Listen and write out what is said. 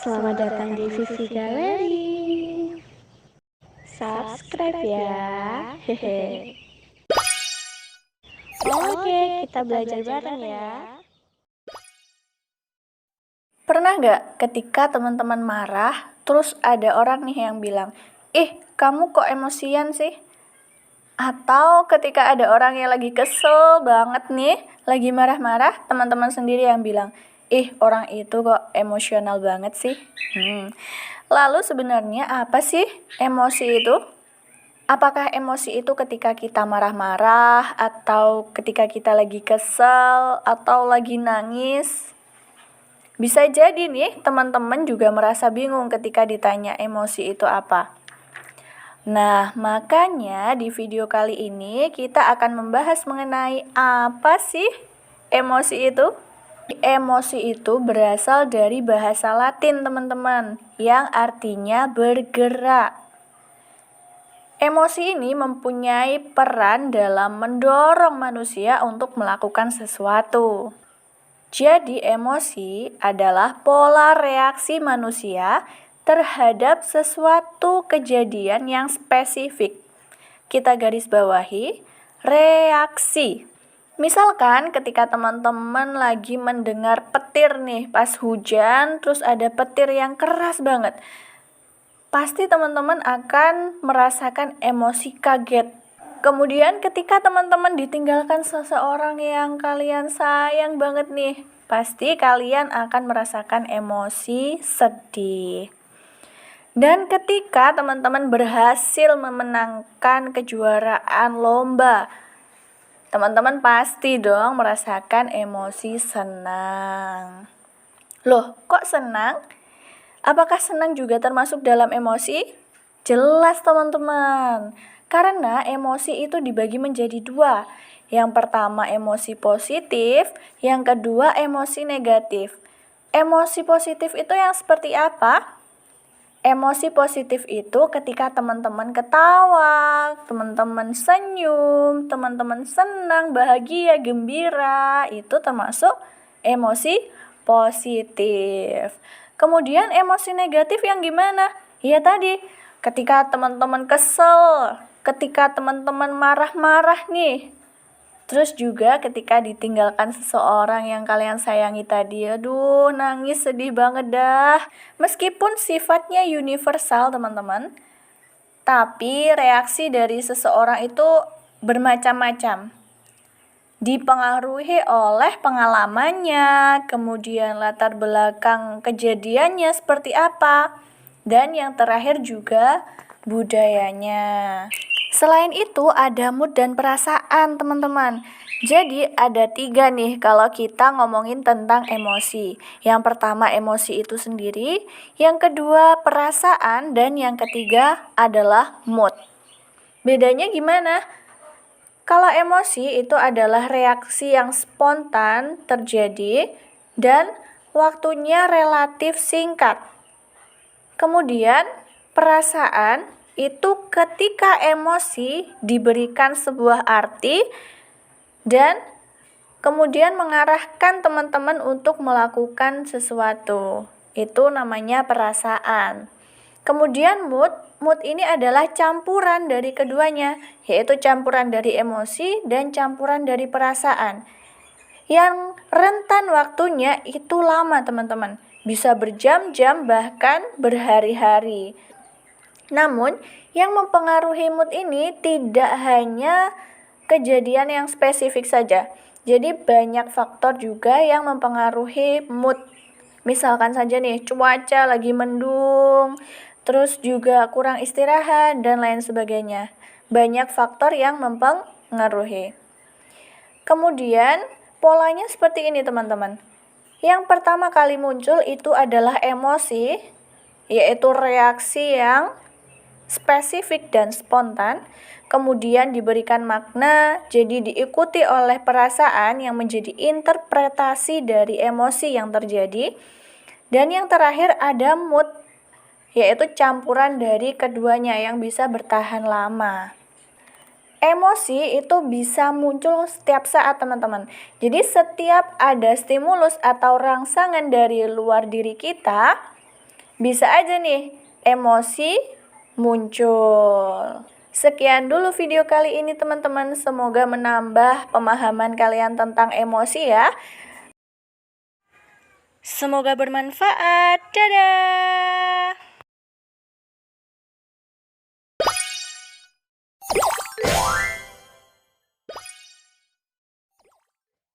Selamat datang di Vivi Galeri. Subscribe ya. Hehe. Oke, kita belajar bareng ya. Pernah nggak ketika teman-teman marah, terus ada orang nih yang bilang, "Ih, kamu kok emosian sih?" Atau ketika ada orang yang lagi kesel banget nih, lagi marah-marah, teman-teman sendiri yang bilang, "Ih, orang itu kok emosional banget sih." Lalu sebenarnya apa sih emosi itu? Apakah emosi itu ketika kita marah-marah, atau ketika kita lagi kesel, atau lagi nangis? Bisa jadi nih, teman-teman juga merasa bingung ketika ditanya emosi itu apa. Nah, makanya di video kali ini kita akan membahas mengenai apa sih emosi itu. Emosi itu berasal dari bahasa Latin, teman-teman, yang artinya bergerak. Emosi ini mempunyai peran dalam mendorong manusia untuk melakukan sesuatu. Jadi, emosi adalah pola reaksi manusia terhadap sesuatu kejadian yang spesifik. Kita garis bawahi, reaksi. Misalkan ketika teman-teman lagi mendengar petir nih pas hujan, terus ada petir yang keras banget. Pasti teman-teman akan merasakan emosi kaget. Kemudian ketika teman-teman ditinggalkan seseorang yang kalian sayang banget nih, pasti kalian akan merasakan emosi sedih. Dan ketika teman-teman berhasil memenangkan kejuaraan lomba, teman-teman pasti dong merasakan emosi senang. Loh, kok senang? Apakah senang juga termasuk dalam emosi? Jelas teman-teman, karena emosi itu dibagi menjadi dua. Yang pertama emosi positif, yang kedua emosi negatif. Emosi positif itu yang seperti apa? Emosi positif itu ketika teman-teman ketawa, teman-teman senyum, teman-teman senang, bahagia, gembira, itu termasuk emosi positif. Kemudian emosi negatif yang gimana? Ya tadi, ketika teman-teman kesel, ketika teman-teman marah-marah nih. Terus juga ketika ditinggalkan seseorang yang kalian sayangi tadi, aduh nangis sedih banget dah. Meskipun sifatnya universal teman-teman, tapi reaksi dari seseorang itu bermacam-macam. Dipengaruhi oleh pengalamannya, kemudian latar belakang kejadiannya seperti apa, dan yang terakhir juga budayanya. Selain itu ada mood dan perasaan, teman-teman. Jadi ada 3 nih kalau kita ngomongin tentang emosi. Yang pertama emosi itu sendiri, yang kedua perasaan, dan yang ketiga adalah mood. Bedanya gimana? Kalau emosi itu adalah reaksi yang spontan terjadi dan waktunya relatif singkat. Kemudian perasaan itu ketika emosi diberikan sebuah arti dan kemudian mengarahkan teman-teman untuk melakukan sesuatu. Itu namanya perasaan. Kemudian mood ini adalah campuran dari keduanya, yaitu campuran dari emosi dan campuran dari perasaan. Yang rentan waktunya itu lama, teman-teman. Bisa berjam-jam bahkan berhari-hari. Namun, yang mempengaruhi mood ini tidak hanya kejadian yang spesifik saja. Jadi banyak faktor juga yang mempengaruhi mood. Misalkan saja nih, cuaca lagi mendung, terus juga kurang istirahat, dan lain sebagainya. Banyak faktor yang mempengaruhi. Kemudian, polanya seperti ini teman-teman. Yang pertama kali muncul itu adalah emosi, yaitu reaksi yang spesifik dan spontan. Kemudian diberikan makna, jadi diikuti oleh perasaan yang menjadi interpretasi dari emosi yang terjadi. Dan yang terakhir ada mood, yaitu campuran dari keduanya yang bisa bertahan lama. Emosi itu bisa muncul setiap saat, teman-teman. Jadi setiap ada stimulus atau rangsangan dari luar diri kita, bisa aja nih emosi muncul. Sekian dulu video kali ini teman-teman, semoga menambah pemahaman kalian tentang emosi ya. Semoga bermanfaat. Dadah!